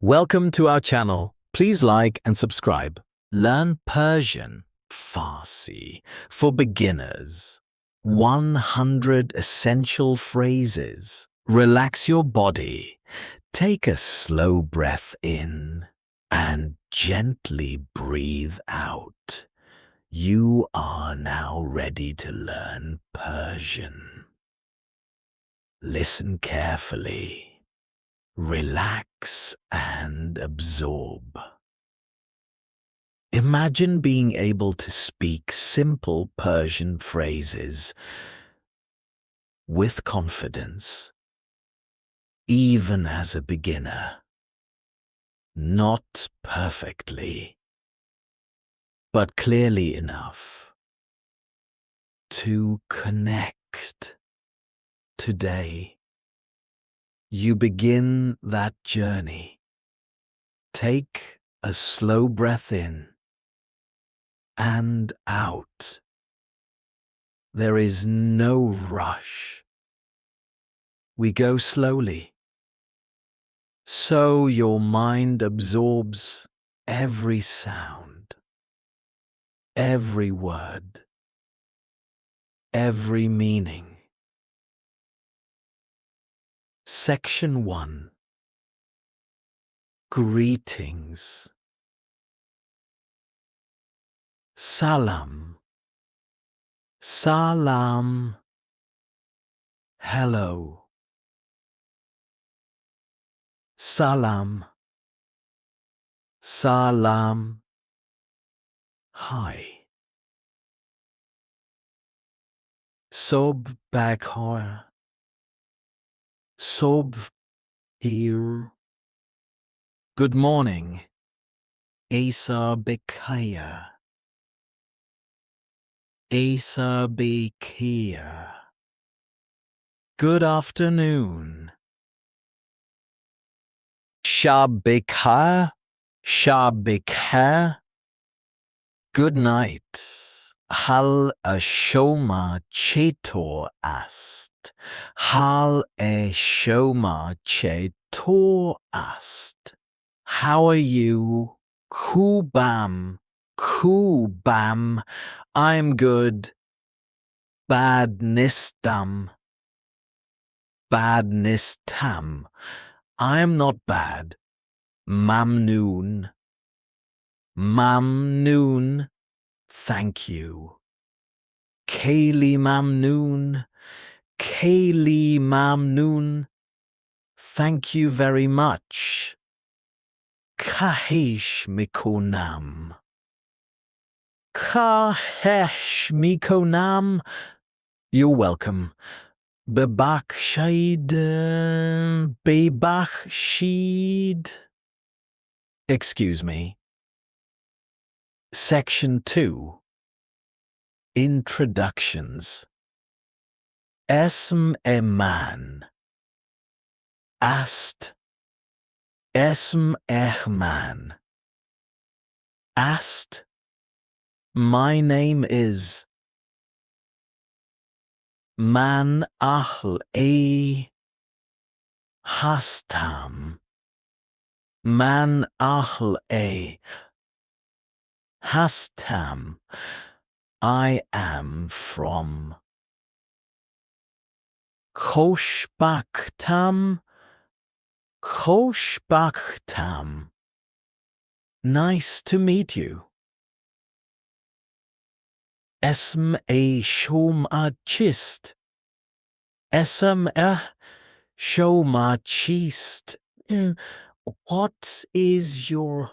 Welcome to our channel. Please like and subscribe. Learn Persian, Farsi, for beginners. 100 essential phrases. Relax your body. Take a slow breath in and gently breathe out. You are now ready to learn Persian. Listen carefully. Relax and absorb. Imagine being able to speak simple Persian phrases with confidence, even as a beginner. Not perfectly, but clearly enough to connect. Today, you begin that journey. Take a slow breath in and out. There is no rush. We go slowly, so your mind absorbs every sound, every word, every meaning. Section 1. Greetings. Salam. Salam. Hello. Salam. Salam. Hi. Sob baghor. Sob here. Good morning. Asa Bekaya. Asa Bekaya. Good afternoon. Shab Bekha. Shab Bekha. Good night. Hal Ashoma Chetor ast. Hal Ashoma Chetor ast. How are you? Kubam. Kubam. I'm good. Bad nistam. Bad nistam. I am not bad. Mamnoon. Mamnoon. Thank you. Kaylee Mamnoon. Kaylee Mamnoon. Thank you very much. Kahesh Mikonam. Kahesh Mikonam. You're welcome. Bebakshid. Bebakshid. Excuse me. Section 2. Introductions. Esm Eman. Ast. Esm Ehman. Ast. My name is. Man Ahl A. Hastam. Man Ahl A. Hastam. I am from. Khoshbakhtam. Khoshbakhtam. Nice to meet you. Esm A Shoma Chist. Esm A Shoma Chist. What is your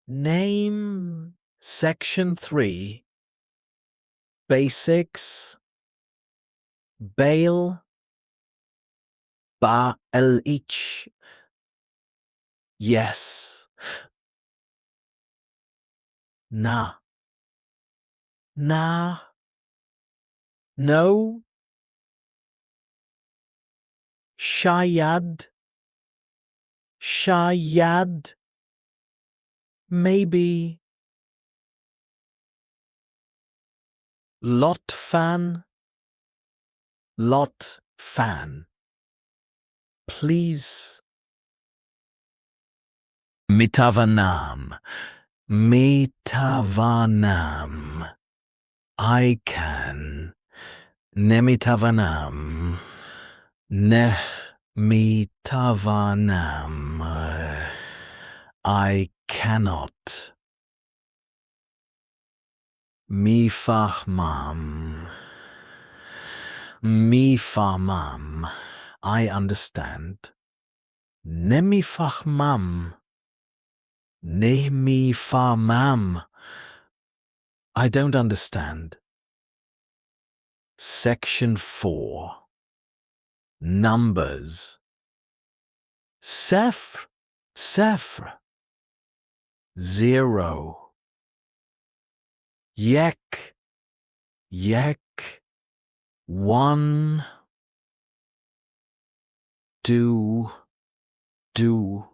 name? Section 3. Basics. Bail. Ba el ich. Yes. Na. Na. No. Shayad. Shayad. Maybe. Lot fan. Lot fan. Please. Mitavanam. Mitavanam. I can. Nemitavanam. Mitavanam. I cannot. Mifahmam. Mifahmam. I understand. Nemifahmam. Nemifahmam. I don't understand. Section 4. Numbers. Sefr. Sefr. 0. Yek. Yek. 1. Do. 2.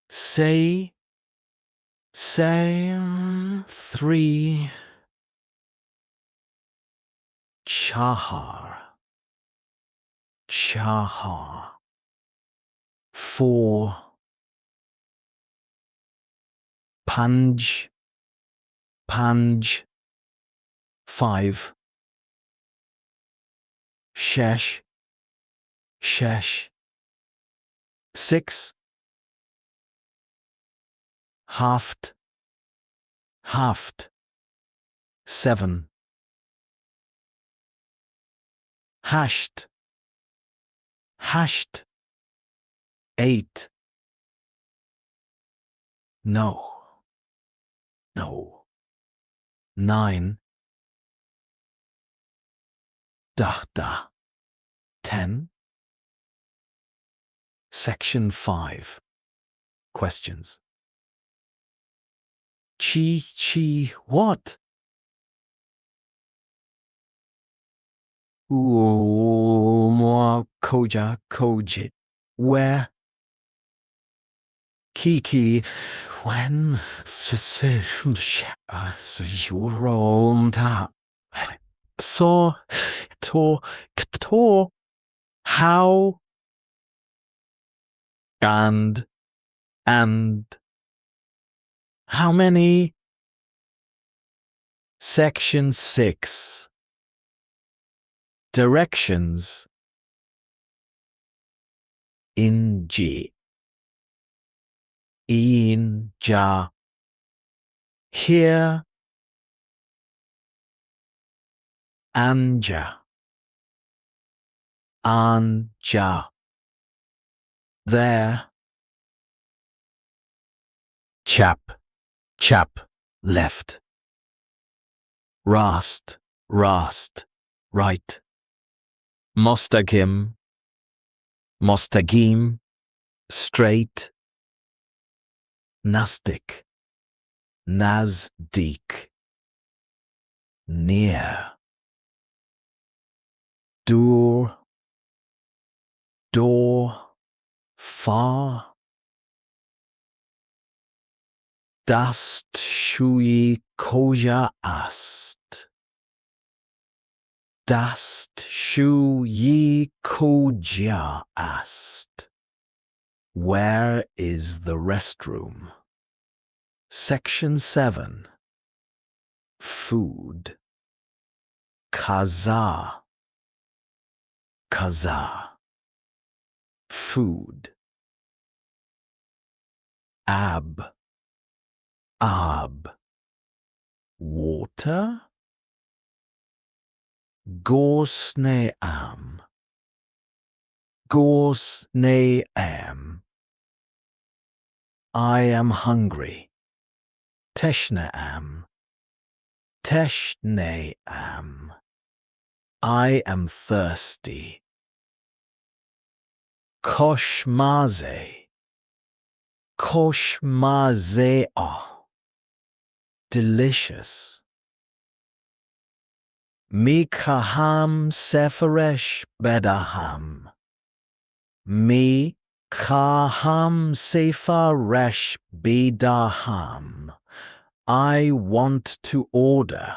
Say. 3. Chahar. 4. Panj. 5. Shesh. 6. Haft. 7. Hashed. 8. No. 9. Dahda. 10. Section 5. Questions. Chi, what? Koja, koje. Where? Kiki, when? So, to, how? And how many? Section 6. Directions. Inji. Inja. Here. Anja. Anja. There. Chap. Left. Rast. Right. Mostagim. Mostagim. Straight. Nastic. Nazdik. Near. Door. Far. Dast shui koja ast. Dast shui koja ast. Where is the restroom? Section 7. Food. Kaza. Food. Ab. Water. Gorsneam. I am hungry. Teshneam. I am thirsty. Koshmaze. Delicious. Mikaham seferesh bedaham. Mikaham seferesh bedaham. I want to order.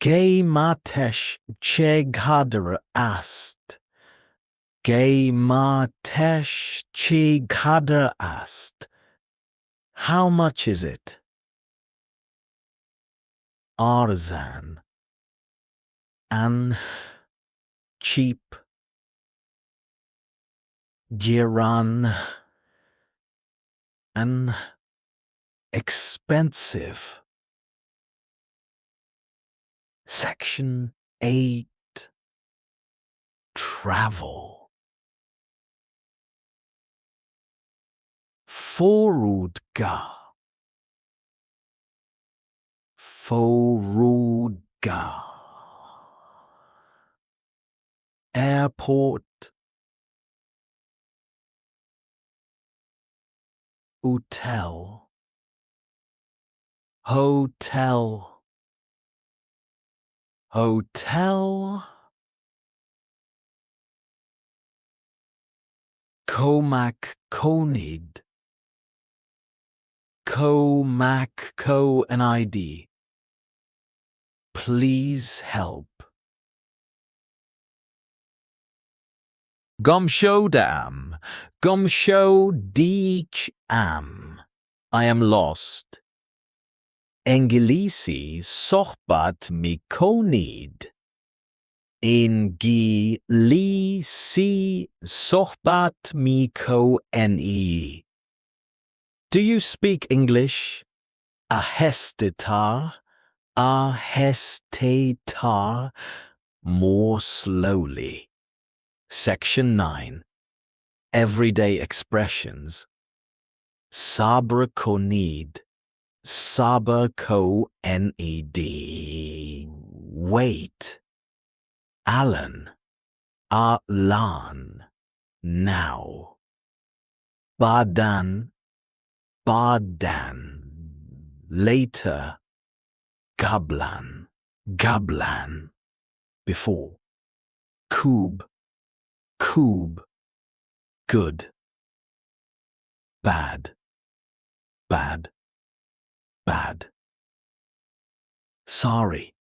Ke matesh cheghadar ast. Gematesh chi kadar ast. How much is it? Arzan. An. Cheap. Jiran. An. Expensive. Section 8. Travel. Forudga. Forudga. Airport. Hotel. Hotel. Hotel. Comac Conid. Comac Co-NID. Please help. Gumshodam. Gumsho am. I am lost. Engilisi sohbat mikonid. Ingilisi sohbat miko-ne. Do you speak English? Ahestetar. Ahestetar. More slowly. Section 9. Everyday expressions. Sabra konid. Sabra ko-ned. Wait. Alan. Alan. Now. Badan. Badan. Later. Gablan. Gablan. Before. Koob. Koob. Good. Bad. Bad. Bad. Sorry.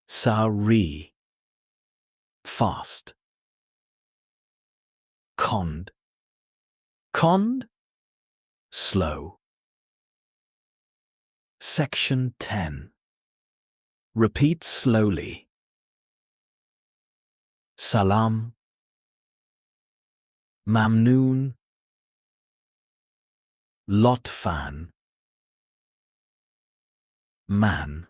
Sorry. Fast. Conned. Conned. Slow. Section 10. Repeat slowly. Salam. Mamnoon. Lotfan. Man.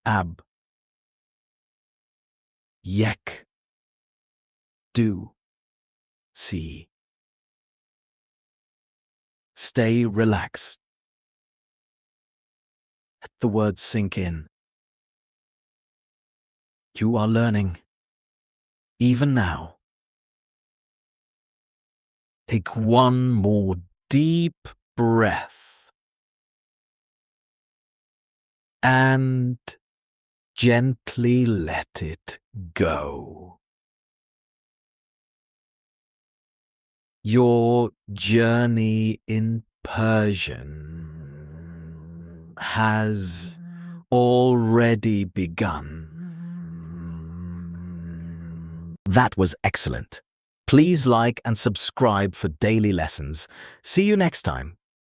Ab. Yek. Do. See. Stay relaxed. Let the words sink in. You are learning. Even now. Take one more deep breath. And gently let it go. Your journey in Persian has already begun. That was excellent. Please like and subscribe for daily lessons. See you next time.